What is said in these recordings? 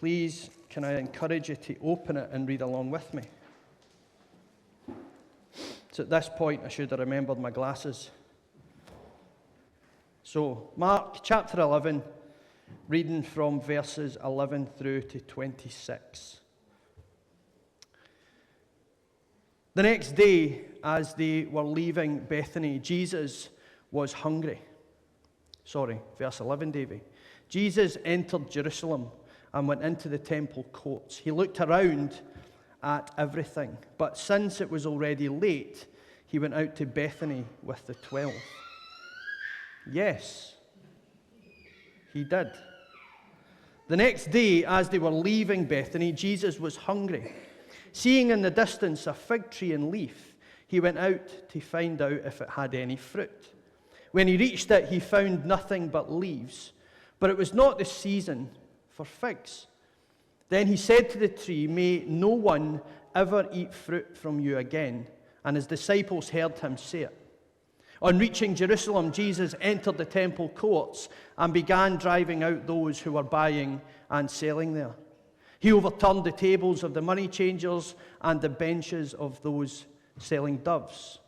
please, can I encourage you to open it and read along with me? So at this point, I should have remembered my glasses. So, Mark chapter 11, reading from verses 11 through to 26. The next day, as they were leaving Bethany, Jesus was hungry. Verse 11, Davy. Jesus entered Jerusalem and went into the temple courts. He looked around at everything, but since it was already late, he went out to Bethany with the 12. Yes, he did. The next day, as they were leaving Bethany, Jesus was hungry. Seeing in the distance a fig tree in leaf, he went out to find out if it had any fruit. When he reached it, he found nothing but leaves, but it was not the season for figs. Then he said to the tree, "May no one ever eat fruit from you again." And his disciples heard him say it. On reaching Jerusalem, Jesus entered the temple courts and began driving out those who were buying and selling there. He overturned the tables of the money changers and the benches of those selling doves.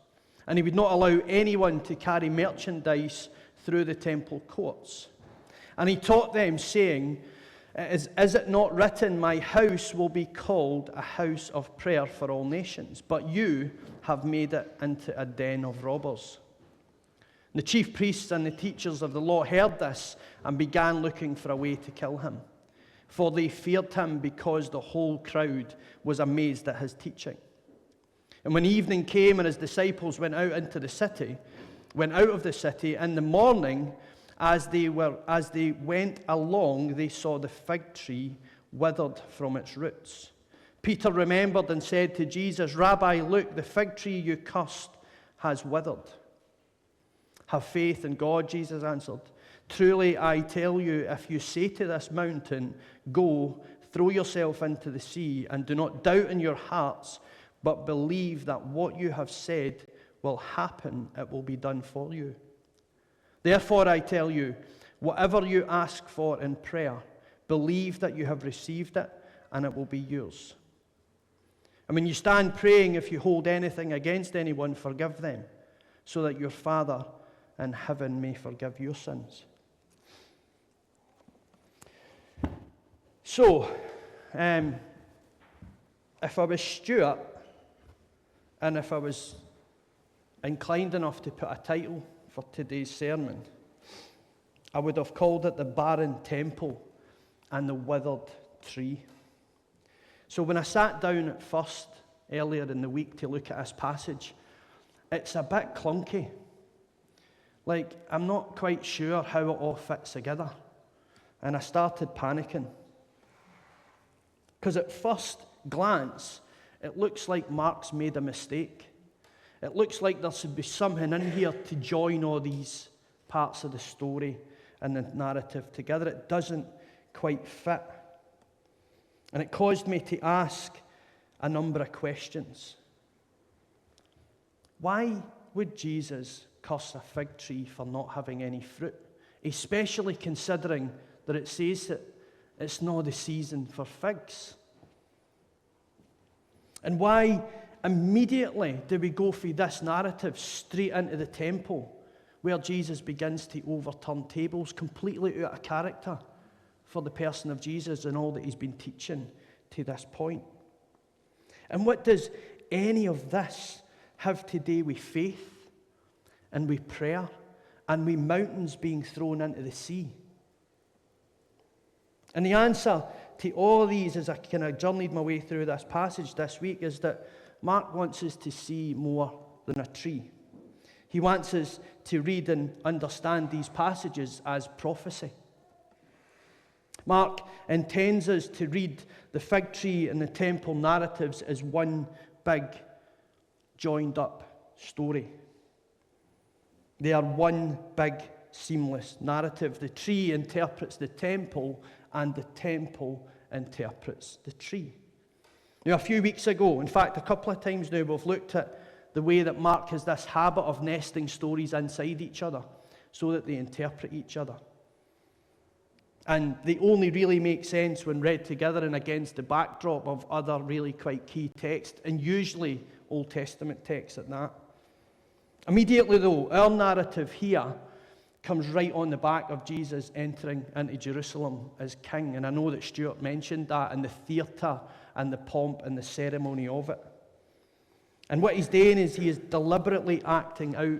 And he would not allow anyone to carry merchandise through the temple courts. And he taught them, saying, Is it not written, 'My house will be called a house of prayer for all nations'? But you have made it into a den of robbers." The chief priests and the teachers of the law heard this and began looking for a way to kill him. For they feared him because the whole crowd was amazed at his teaching. And when evening came and his disciples went out of the city, in the morning, as they went along, they saw the fig tree withered from its roots. Peter remembered and said to Jesus, "Rabbi, look, the fig tree you cursed has withered." "Have faith in God," Jesus answered. "Truly I tell you, if you say to this mountain, 'Go, throw yourself into the sea,' and do not doubt in your hearts, but believe that what you have said will happen, it will be done for you. Therefore I tell you, whatever you ask for in prayer, believe that you have received it, and it will be yours. And when you stand praying, if you hold anything against anyone, forgive them, so that your Father in heaven may forgive your sins." So, if I was Stuart, and if I was inclined enough to put a title for today's sermon, I would have called it "The Barren Temple and the Withered Tree." So when I sat down at first earlier in the week to look at this passage, it's a bit clunky. Like, I'm not quite sure how it all fits together. And I started panicking. Because at first glance, it looks like Mark's made a mistake. It looks like there should be something in here to join all these parts of the story and the narrative together. It doesn't quite fit. And it caused me to ask a number of questions. Why would Jesus curse a fig tree for not having any fruit? Especially considering that it says that it's not the season for figs. And why immediately do we go for this narrative straight into the temple, where Jesus begins to overturn tables, completely out of character for the person of Jesus and all that he's been teaching to this point? And what does any of this have to do with faith and with prayer and with mountains being thrown into the sea? And the answer to all of these, as I kind of journeyed my way through this passage this week, is that Mark wants us to see more than a tree. He wants us to read and understand these passages as prophecy. Mark intends us to read the fig tree and the temple narratives as one big, joined up story. They are one big, seamless narrative. The tree interprets the temple, and the temple interprets the tree. Now, a few weeks ago, in fact, a couple of times now, we've looked at the way that Mark has this habit of nesting stories inside each other so that they interpret each other. And they only really make sense when read together and against the backdrop of other really quite key texts, and usually Old Testament texts at that. Immediately though, our narrative here comes right on the back of Jesus entering into Jerusalem as king. And I know that Stuart mentioned that, and the theatre and the pomp and the ceremony of it. And what he's doing is he is deliberately acting out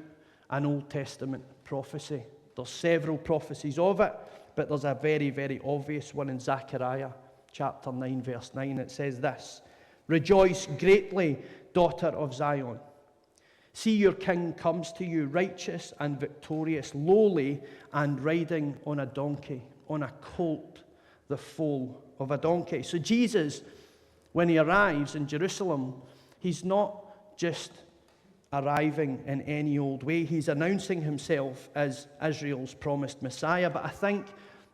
an Old Testament prophecy. There's several prophecies of it, but there's a very, very obvious one in Zechariah chapter 9, verse 9. It says this: "Rejoice greatly, daughter of Zion. See, your king comes to you, righteous and victorious, lowly and riding on a donkey, on a colt, the foal of a donkey." So Jesus, when he arrives in Jerusalem, he's not just arriving in any old way. He's announcing himself as Israel's promised Messiah, but I think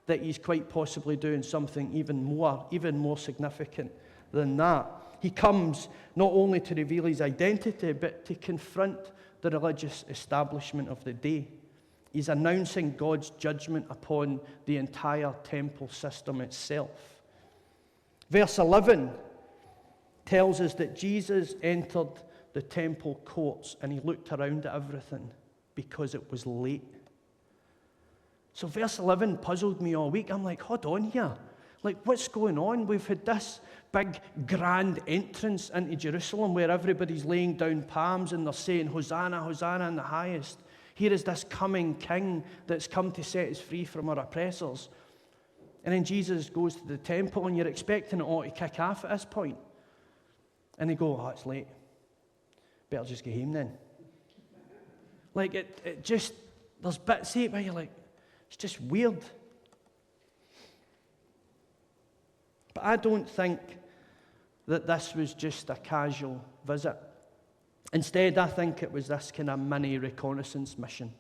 that he's quite possibly doing something even more significant than that. He comes not only to reveal his identity, but to confront the religious establishment of the day. He's announcing God's judgment upon the entire temple system itself. Verse 11 tells us that Jesus entered the temple courts and he looked around at everything because it was late. So verse 11 puzzled me all week. I'm like, hold on here. Like, what's going on? We've had this big grand entrance into Jerusalem where everybody's laying down palms and they're saying, "Hosanna, Hosanna in the highest." Here is this coming king that's come to set us free from our oppressors. And then Jesus goes to the temple and you're expecting it all to kick off at this point. And they go, "Oh, it's late. Better just get home then." Like, it just, there's bits of it where you're like, it's just weird. But I don't think that this was just a casual visit. Instead, I think it was this kind of mini reconnaissance mission.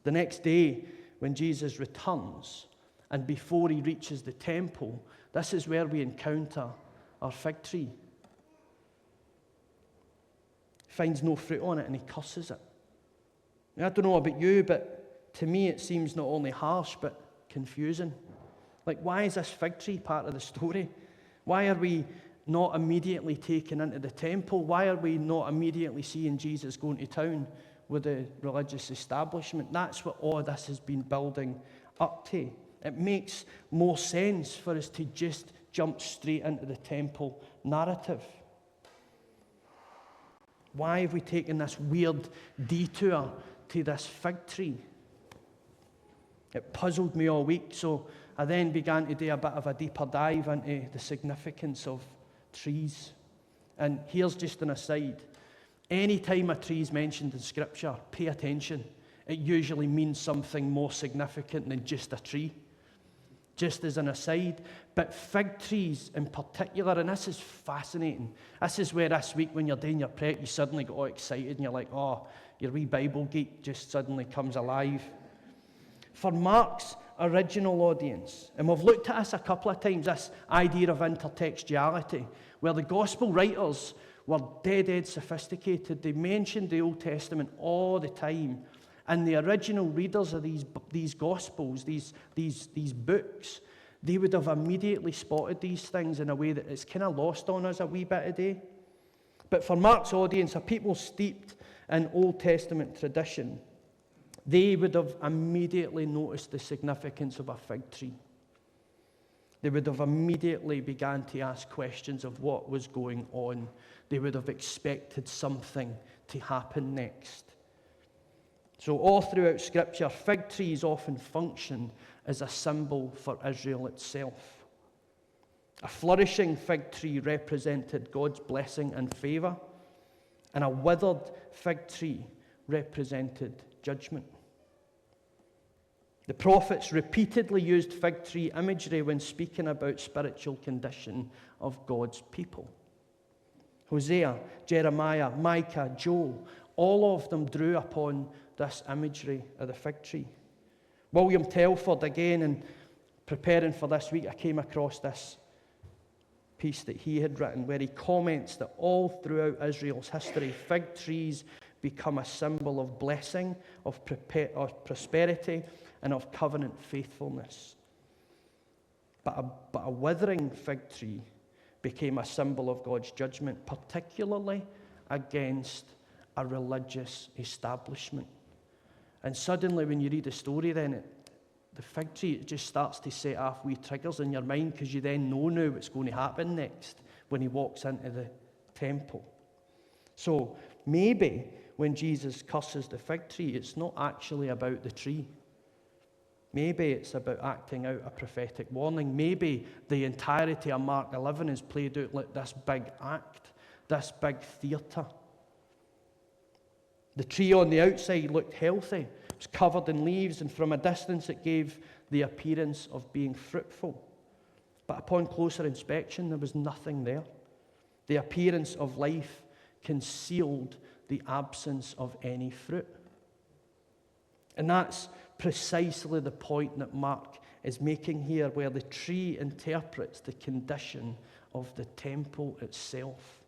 The next day, when Jesus returns, and before he reaches the temple, this is where we encounter our fig tree. He finds no fruit on it and he curses it. Now, I don't know about you, but to me it seems not only harsh but confusing. Like, why is this fig tree part of the story? Why are we not immediately taken into the temple? Why are we not immediately seeing Jesus going to town with the religious establishment? That's what all this has been building up to. It makes more sense for us to just jump straight into the temple narrative. Why have we taken this weird detour to this fig tree? It puzzled me all week, so I then began to do a bit of a deeper dive into the significance of trees. And here's just an aside. Any time a tree is mentioned in Scripture, pay attention. It usually means something more significant than just a tree. Just as an aside. But fig trees in particular, and this is fascinating. This is where this week when you're doing your prep, you suddenly get all excited and you're like, oh, your wee Bible geek just suddenly comes alive. For Mark's original audience, and we've looked at this a couple of times, this idea of intertextuality, where the gospel writers were dead sophisticated. They mentioned the Old Testament all the time. And the original readers of these gospels, these books, they would have immediately spotted these things in a way that it's kind of lost on us a wee bit today. But for Mark's audience, a people steeped in Old Testament tradition, they would have immediately noticed the significance of a fig tree. They would have immediately began to ask questions of what was going on. They would have expected something to happen next. So all throughout Scripture, fig trees often function as a symbol for Israel itself. A flourishing fig tree represented God's blessing and favor, and a withered fig tree represented judgment. The prophets repeatedly used fig tree imagery when speaking about spiritual condition of God's people. Hosea, Jeremiah, Micah, Joel, all of them drew upon this imagery of the fig tree. William Telford, again, in preparing for this week, I came across this piece that he had written where he comments that all throughout Israel's history, fig trees become a symbol of blessing, of prosperity, and of covenant faithfulness. But a withering fig tree became a symbol of God's judgment, particularly against a religious establishment. And suddenly when you read the story then, the fig tree, it just starts to set off wee triggers in your mind, because you then know now what's going to happen next when he walks into the temple. So maybe when Jesus curses the fig tree, it's not actually about the tree. Maybe it's about acting out a prophetic warning. Maybe the entirety of Mark 11 is played out like this big act, this big theatre. The tree on the outside looked healthy. It was covered in leaves, and from a distance it gave the appearance of being fruitful. But upon closer inspection, there was nothing there. The appearance of life concealed the absence of any fruit. And that's precisely the point that Mark is making here, where the tree interprets the condition of the temple itself.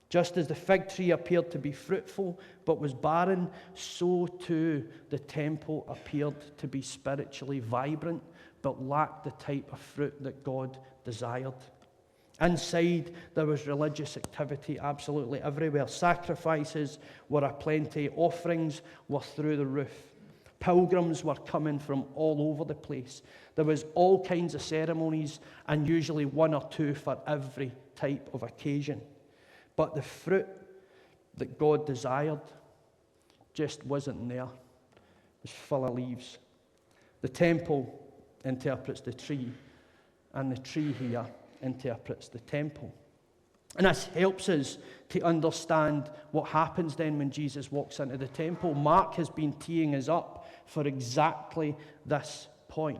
Just as the fig tree appeared to be fruitful but was barren, so too the temple appeared to be spiritually vibrant but lacked the type of fruit that God desired. Inside, there was religious activity absolutely everywhere. Sacrifices were aplenty. Offerings were through the roof. Pilgrims were coming from all over the place. There was all kinds of ceremonies, and usually one or two for every type of occasion. But the fruit that God desired just wasn't there. It was full of leaves. The temple interprets the tree, and the tree here interprets the temple. And this helps us to understand what happens then when Jesus walks into the temple. Mark has been teeing us up for exactly this point.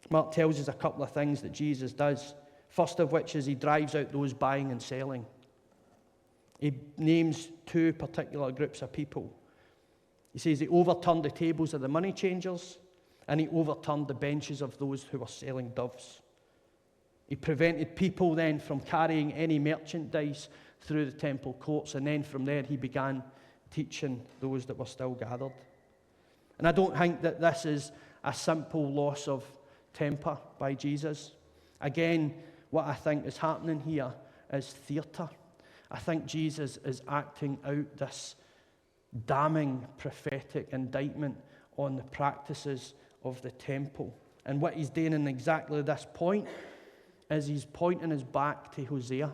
Mark tells us a couple of things that Jesus does. First of which is he drives out those buying and selling. He names two particular groups of people. He says he overturned the tables of the money changers, and he overturned the benches of those who were selling doves. He prevented people then from carrying any merchandise through the temple courts, and then from there he began teaching those that were still gathered. And I don't think that this is a simple loss of temper by Jesus. Again, what I think is happening here is theatre. I think Jesus is acting out this damning prophetic indictment on the practices of the temple. And what he's doing in exactly this point is he's pointing his back to Hosea.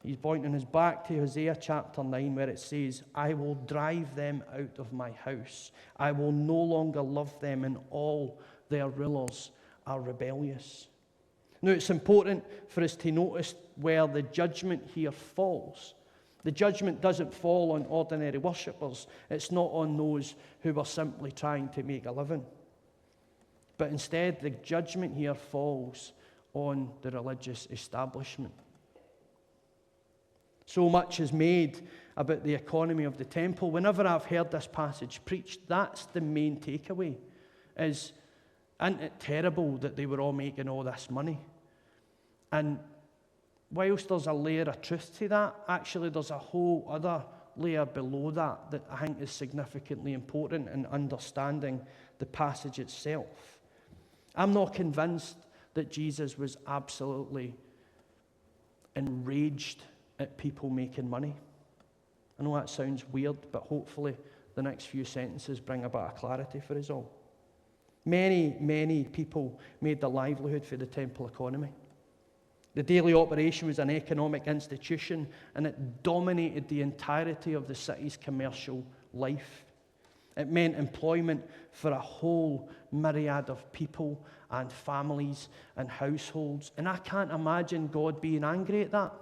He's pointing his back to Hosea chapter 9, where it says, I will drive them out of my house. I will no longer love them, and all their rulers are rebellious. Now, it's important for us to notice where the judgment here falls. The judgment doesn't fall on ordinary worshippers. It's not on those who were simply trying to make a living. But instead, the judgment here falls on the religious establishment. So much is made about the economy of the temple. Whenever I've heard this passage preached, that's the main takeaway, is, isn't it terrible that they were all making all this money? And whilst there's a layer of truth to that, actually there's a whole other layer below that that I think is significantly important in understanding the passage itself. I'm not convinced that Jesus was absolutely enraged at people making money. I know that sounds weird, but hopefully the next few sentences bring a bit of clarity for us all. Many people made their livelihood for the temple economy. The daily operation was an economic institution, and it dominated the entirety of the city's commercial life. It meant employment for a whole myriad of people and families and households. And I can't imagine God being angry at that.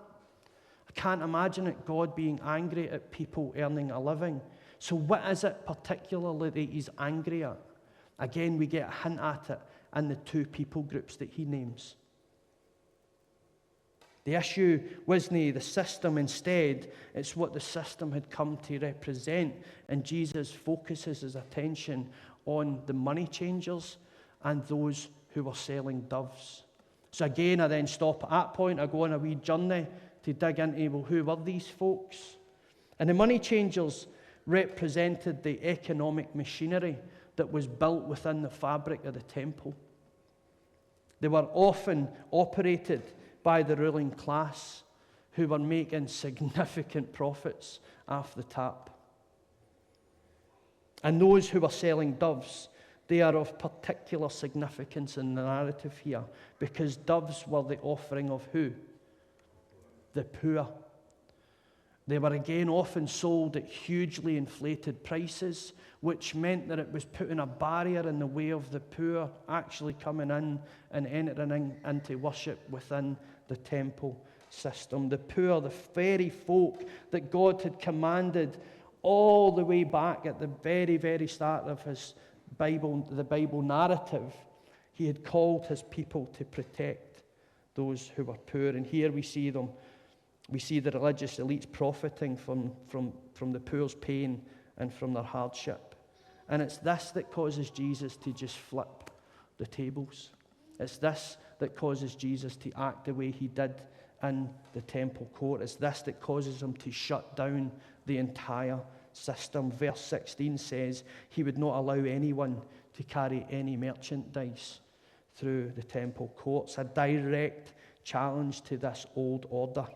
I can't imagine God being angry at people earning a living. So what is it particularly that he's angry at? Again, we get a hint at it in the two people groups that he names. The issue wasn't the system. Instead, it's what the system had come to represent. And Jesus focuses his attention on the money changers and those who were selling doves. So again, I then stop at that point. I go on a wee journey to dig into, well, who were these folks? And the money changers represented the economic machinery that was built within the fabric of the temple. They were often operated by the ruling class, who were making significant profits off the tap. And those who were selling doves, they are of particular significance in the narrative here, because doves were the offering of who? The poor. They were again often sold at hugely inflated prices, which meant that it was putting a barrier in the way of the poor actually coming in and entering into worship within the temple system. The poor, the very folk that God had commanded all the way back at the very, very start of his Bible, the Bible narrative, he had called his people to protect those who were poor. And here we see them. We see the religious elites profiting from the poor's pain and from their hardship. And it's this that causes Jesus to just flip the tables. It's this that causes Jesus to act the way he did in the temple court. It's this that causes him to shut down the entire system. Verse 16 says he would not allow anyone to carry any merchandise through the temple courts. A direct challenge to this old order.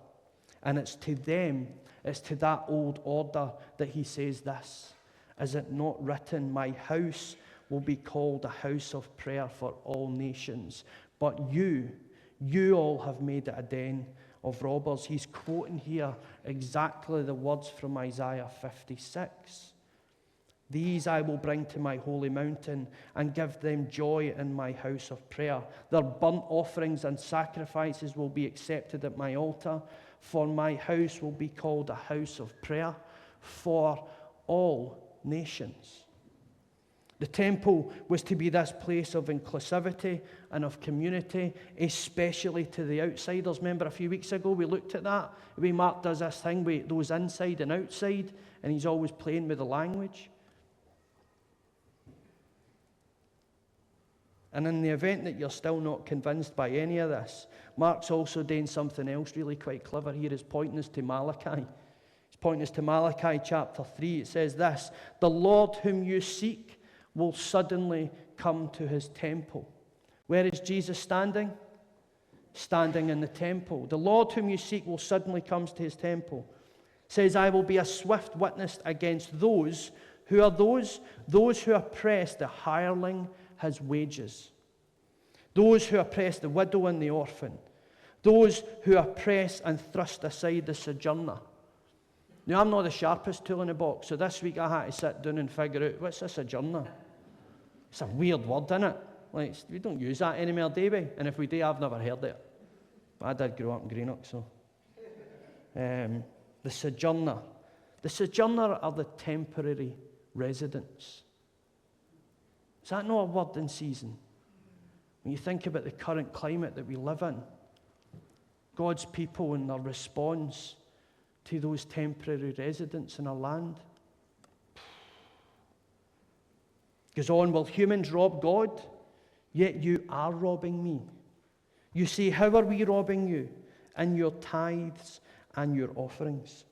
And it's to them, it's to that old order that he says this: is it not written, my house will be called a house of prayer for all nations, but you all have made it a den of robbers. He's quoting here exactly the words from Isaiah 56. These I will bring to my holy mountain and give them joy in my house of prayer. Their burnt offerings and sacrifices will be accepted at my altar, for my house will be called a house of prayer for all nations. The temple was to be this place of inclusivity and of community, especially to the outsiders. Remember a few weeks ago we looked at that? The way Mark does this thing with those inside and outside, and he's always playing with the language. And in the event that you're still not convinced by any of this, Mark's also doing something else really quite clever here. He's pointing us to Malachi. He's pointing us to Malachi chapter 3. It says this: the Lord whom you seek will suddenly come to his temple. Where is Jesus standing? Standing in the temple. The Lord whom you seek will suddenly come to his temple. It says, I will be a swift witness against those. Who are those? Those who oppress the hireling his wages. Those who oppress the widow and the orphan. Those who oppress and thrust aside the sojourner. Now, I'm not the sharpest tool in the box, so this week I had to sit down and figure out, what's a sojourner? It's a weird word, isn't it? Like, we don't use that anymore, Davy. And if we do, I've never heard it. But I did grow up in Greenock, so. The sojourner. The sojourner are the temporary residents. Is that not a word in season? When you think about the current climate that we live in, God's people and their response to those temporary residents in our land. Goes on, will humans rob God? Yet you are robbing me. You say, how are we robbing you? In your tithes and your offerings.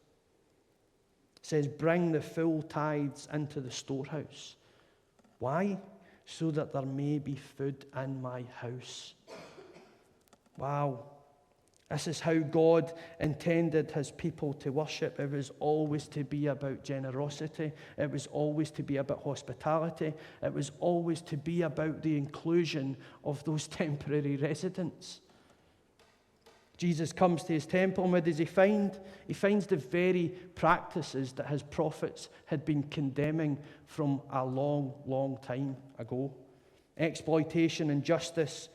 It says, bring the full tithes into the storehouse. Why? So that there may be food in my house. Wow. This is how God intended his people to worship. It was always to be about generosity. It was always to be about hospitality. It was always to be about the inclusion of those temporary residents. Jesus comes to his temple, and what does he find? He finds the very practices that his prophets had been condemning from a long, long time ago. Exploitation, injustice,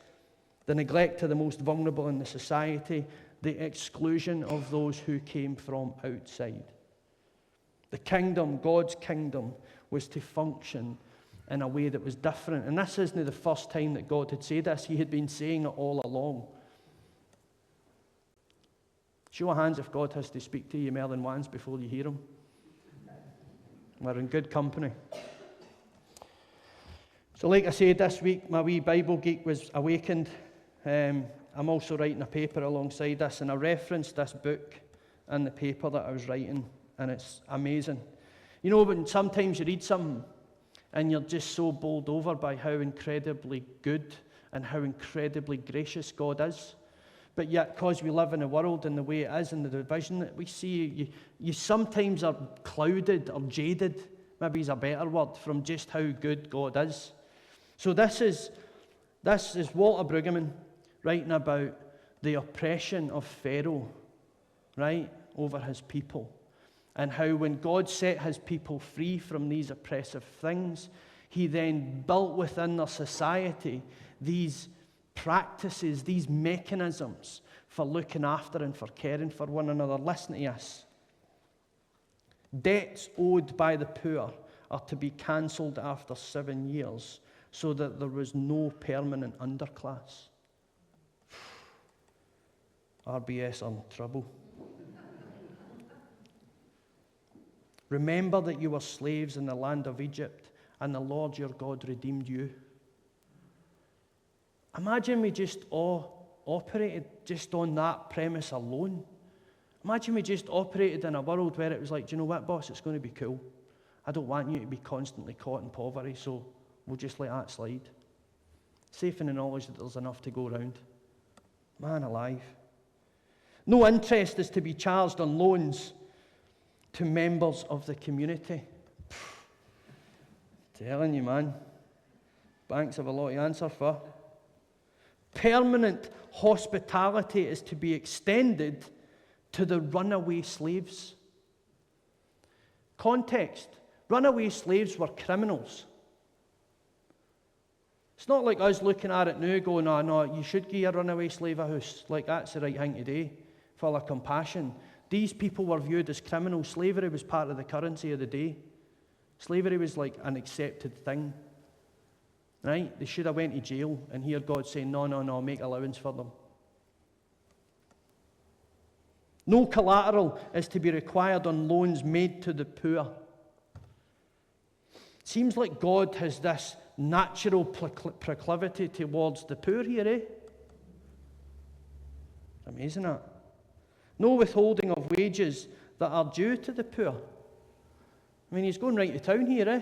the neglect of the most vulnerable in the society, the exclusion of those who came from outside. The kingdom, God's kingdom, was to function in a way that was different. And this isn't the first time that God had said this. He had been saying it all along. Show of hands if God has to speak to you more than once before you hear him. We're in good company. So like I said, this week my wee Bible geek was awakened. I'm also writing a paper alongside this, and I referenced this book in the paper that I was writing, and it's amazing. You know, when sometimes you read something and you're just so bowled over by how incredibly good and how incredibly gracious God is, but yet because we live in a world and the way it is and the division that we see, you sometimes are clouded or jaded, maybe is a better word, from just how good God is. So this is Walter Brueggemann writing about the oppression of Pharaoh, right, over his people. And how when God set his people free from these oppressive things, he then built within their society these practices, these mechanisms for looking after and for caring for one another. Listen to this. Debts owed by the poor are to be cancelled after 7 years so that there was no permanent underclass. RBS are in trouble. Remember that you were slaves in the land of Egypt, and the Lord your God redeemed you. Imagine we just all operated just on that premise alone. Imagine we just operated in a world where it was like, do you know what, boss, it's going to be cool. I don't want you to be constantly caught in poverty, so we'll just let that slide. Safe in the knowledge that there's enough to go around. Man alive. No interest is to be charged on loans to members of the community. Telling you, man. Banks have a lot to answer for. Permanent hospitality is to be extended to the runaway slaves. Context. Runaway slaves were criminals. It's not like us looking at it now going, no, you should give a runaway slave a house. Like, that's the right thing to do. Full of compassion. These people were viewed as criminals. Slavery was part of the currency of the day. Slavery was like an accepted thing. Right? They should have went to jail, and here God's saying, no, make allowance for them. No collateral is to be required on loans made to the poor. Seems like God has this natural proclivity towards the poor here, eh? Amazing, that. No withholding of wages that are due to the poor. I mean, he's going right to town here, eh?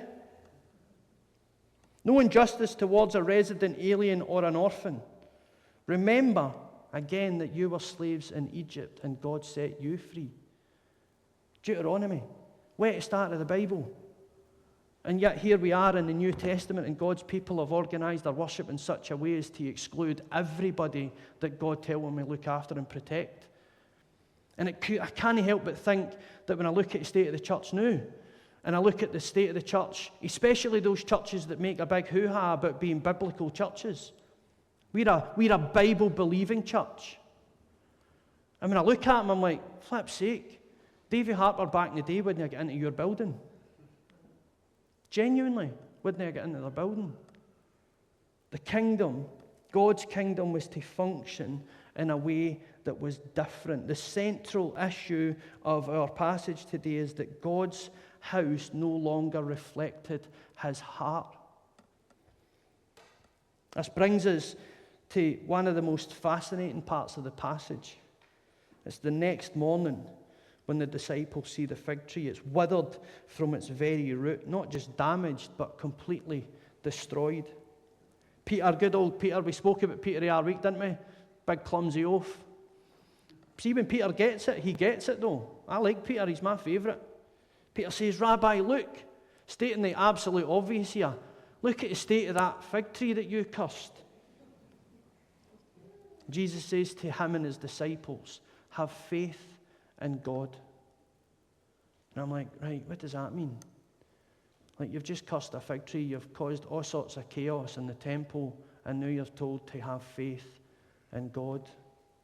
No injustice towards a resident alien or an orphan. Remember, again, that you were slaves in Egypt and God set you free. Deuteronomy, way at the start of the Bible. And yet here we are in the New Testament, and God's people have organized their worship in such a way as to exclude everybody that God tells them to look after and protect. And I can't help but think that when I look at the state of the church now, and I look at the state of the church, especially those churches that make a big hoo-ha about being biblical churches, we're a Bible-believing church. And when I look at them, I'm like, flip's sake, Davy Harper back in the day wouldn't have got into your building. Genuinely, wouldn't have got into their building. The kingdom, God's kingdom, was to function in a way that was different. The central issue of our passage today is that God's house no longer reflected his heart. This brings us to one of the most fascinating parts of the passage. It's the next morning when the disciples see the fig tree. It's withered from its very root, not just damaged, but completely destroyed. Peter, good old Peter, we spoke about Peter the other week, didn't we? Big clumsy oaf. See, when Peter gets it, he gets it though. I like Peter, he's my favourite. Peter says, Rabbi, look, stating the absolute obvious here, look at the state of that fig tree that you cursed. Jesus says to him and his disciples, have faith in God. And I'm like, right, what does that mean? Like, you've just cursed a fig tree, you've caused all sorts of chaos in the temple, and now you're told to have faith in God.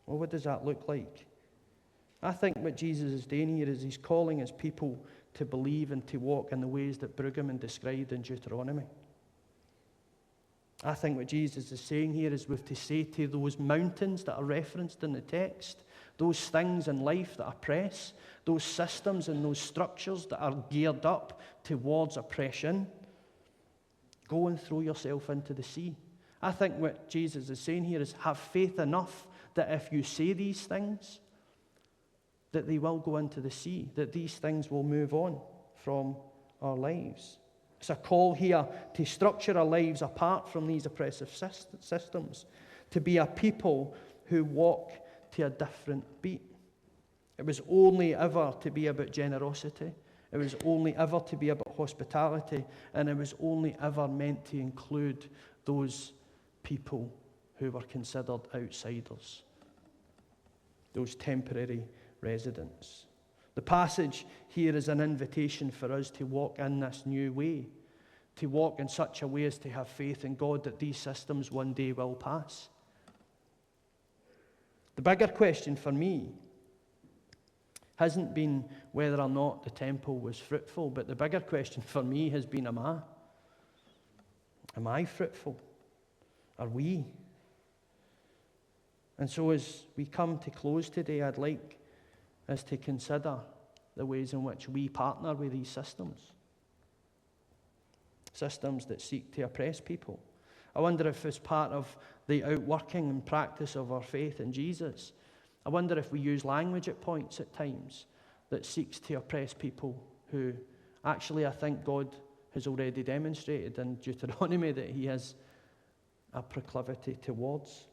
Well, what does that look like? I think what Jesus is doing here is he's calling his people to believe and to walk in the ways that Brueggemann described in Deuteronomy. I think what Jesus is saying here is we've to say to those mountains that are referenced in the text, those things in life that oppress, those systems and those structures that are geared up towards oppression, go and throw yourself into the sea. I think what Jesus is saying here is have faith enough that if you say these things, that they will go into the sea, that these things will move on from our lives. It's a call here to structure our lives apart from these oppressive systems, to be a people who walk to a different beat. It was only ever to be about generosity. It was only ever to be about hospitality. And it was only ever meant to include those people who were considered outsiders, those temporary residents. The passage here is an invitation for us to walk in this new way, to walk in such a way as to have faith in God that these systems one day will pass. The bigger question for me hasn't been whether or not the temple was fruitful, but the bigger question for me has been, am I? Am I fruitful? Are we? And so as we come to close today, I'd like us to consider the ways in which we partner with these systems that seek to oppress people. I wonder if as part of the outworking and practice of our faith in Jesus, I wonder if we use language at points at times that seeks to oppress people who actually I think God has already demonstrated in Deuteronomy that he has a proclivity towards.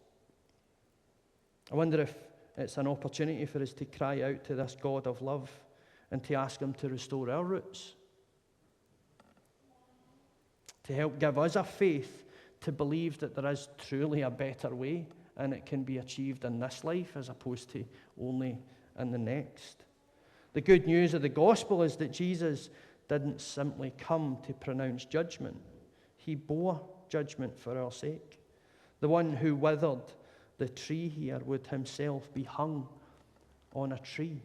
I wonder if it's an opportunity for us to cry out to this God of love and to ask him to restore our roots, to help give us a faith to believe that there is truly a better way and it can be achieved in this life as opposed to only in the next. The good news of the gospel is that Jesus didn't simply come to pronounce judgment. He bore judgment for our sake. The one who withered the tree here would himself be hung on a tree.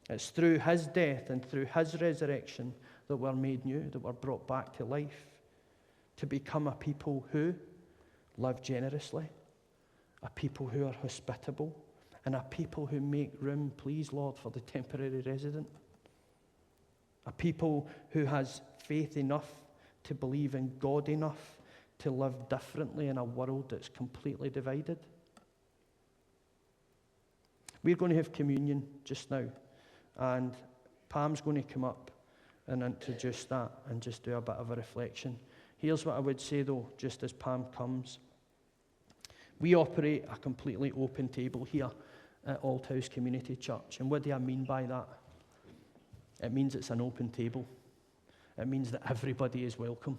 It's through his death and through his resurrection that we're made new, that we're brought back to life, to become a people who live generously, a people who are hospitable, and a people who make room, please, Lord, for the temporary resident. A people who has faith enough to believe in God enough to live differently in a world that's completely divided. We're going to have communion just now, and Pam's going to come up and introduce that and just do a bit of a reflection. Here's what I would say, though, just as Pam comes. We operate a completely open table here at Althouse Community Church. And what do I mean by that? It means it's an open table. It means that everybody is welcome.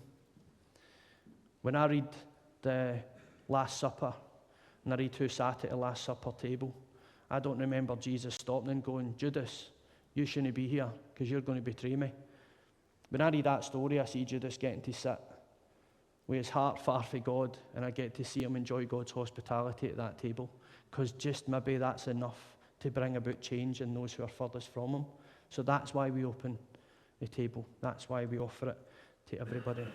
When I read the Last Supper, and I read who sat at the Last Supper table, I don't remember Jesus stopping and going, Judas, you shouldn't be here because you're going to betray me. When I read that story, I see Judas getting to sit with his heart far from God, and I get to see him enjoy God's hospitality at that table, because just maybe that's enough to bring about change in those who are furthest from him. So that's why we open the table. That's why we offer it to everybody.